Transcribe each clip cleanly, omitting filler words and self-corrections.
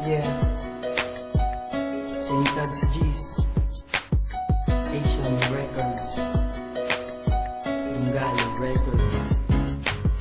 Yeah, St. Tugs G's, Asian Records, Dungalan Records.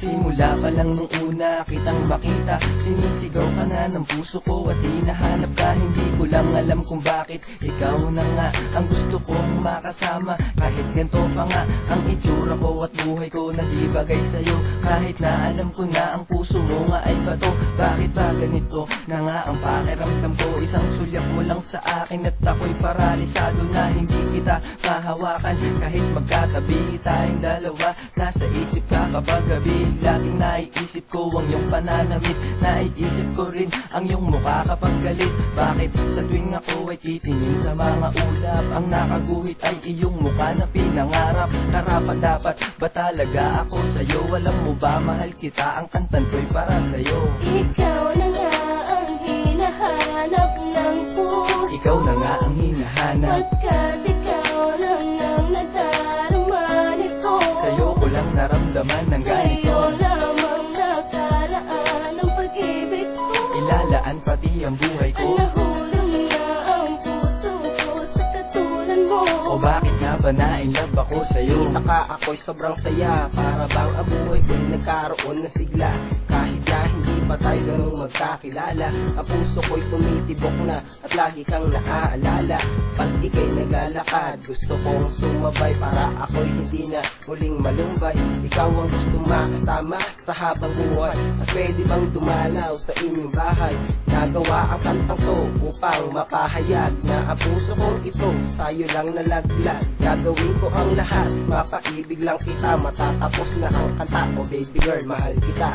Simula pa lang nung una kitang makita, sinisigaw ka na ng puso ko at hinahanap ka. Hindi ko lang alam kung bakit ikaw na nga ang gusto kong makasama. Kahit ganito pa nga ang itsura ko at buhay ko na di bagay sa'yo. Kahit na alam ko na ang puso mo nga ay bato, bakit ba ganito na nga ang pakiramdam ko? Isang sulyap mo lang sa akin at ako'y paralisado na hindi kita mahawakan. Kahit magkatabi tayong dalawa, nasa isip ka kapag gabi. Laging naiisip ko ang iyong pananamit, naiisip ko rin ang iyong mukha kapag galit. Bakit sa tuwing ako ay titingin sa mga ulap, ang nakaguhit ay iyong mukha na pinangarap? Karapat dapat ba talaga ako sa'yo? Alam mo ba mahal kita, ang kantan ko'y para sa'yo. Ikaw na nga ang hinahanap ng puso, Ikaw na nga ang hinahanap, pagkat ikaw lang ang nadarama nito. sa'yo ko lang naramdaman ng ganito. Sa'yo lamang nakaraan ang pag-ibig ko. Ilalaan pati ang buhay ko. Nahulog na ang puso ko sa katulad mo. O bakit nga ba na-inlove ako sa'yo? Kita ka ako'y sobrang saya, para bang ang buhay ko'y nagkaroon ng sigla. Kahit na hindi pa tayo ganung magkakilala, ang puso ko'y tumitibok na at lagi kang naaalala. Pag ika'y naglalakad, gusto kong sumabay para ako'y hindi na muling malumbay. Ikaw ang gusto makasama sa habang buhay, at pwede bang dumalaw sa inyong bahay? Nagawa ang kantang to upang mapahayag na ang puso kong ito sa'yo lang nalaglag. Gagawin ko ang lahat, mapaibig lang kita, matatapos na ang kanta. Oh baby girl, mahal kita.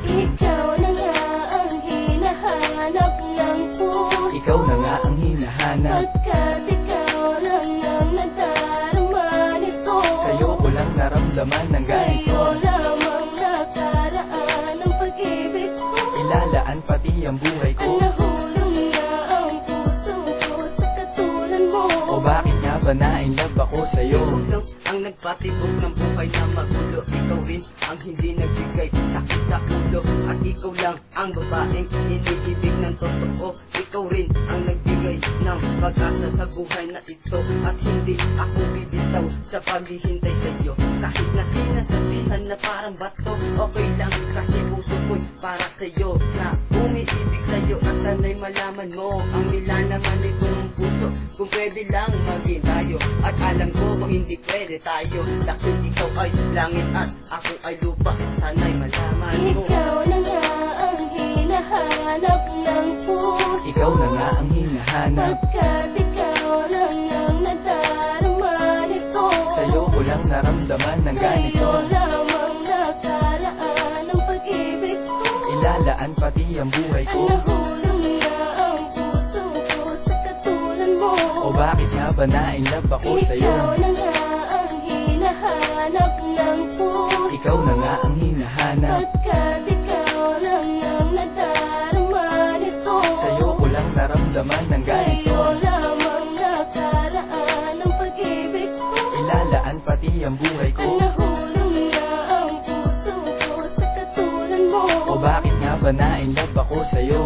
Ikaw na nga ang hinahanap ng puso, Ikaw na nga ang hinahanap, pagkat ikaw lang ang nadarama nito. sa'yo ko lang naramdaman ng ganito. Sa'yo lamang nakaraan ang pag-ibig ko. Ilalaan pati ang buhay ko. Nahulog na ang puso ko sa katulad mo. O bakit nga ba na-inlove ako sa'yo? Ikaw ang nagpatibok ng buhay na magulo. Ikaw rin ang hindi nagbigay sakit sa ulo. At ikaw lang ang babaeng iniibig ng totoo. Ikaw rin ang nagbigay ng pag-asa sa buhay na ito. At hindi ako bibitaw sa paghihintay sa iyo. Kahit na sinasabihan na parang bato, okay lang kasi puso ko'y para sa iyo. Na umiibig sa iyo at sana'y malaman mo ang nilalaman nitong puso. Kung pwede lang maging tayo, at alam ko kung hindi pwede tayo. Dahil ikaw ay langit at ako ay lupa, sana'y malaman mo. Ikaw na nga ang hinahanap ng puso, Ikaw na nga ang hinahanap, pagkat ikaw lang ang nadarama nito. sa'yo ko lang naramdaman ng ganito. Sa'yo lamang nakaraan ang pag-ibig ko. Ilalaan pati ang buhay ko. Nahulog na ang puso ko sa katulad mo. O bakit nga ba na-inlove ako sa'yo? Ikaw na nga ang hinahanap ng puso, Ikaw na nga ang hinahanap, pagkat ikaw lang ang nadarama nito. sa'yo ko lang naramdaman ng ganito. Sa'yo lamang nakaraan ang pag-ibig ko. Ilalaan pati ang buhay ko. Nahulog na ang puso ko sa katulad mo. O bakit nga ba na-inlove ako sa'yo?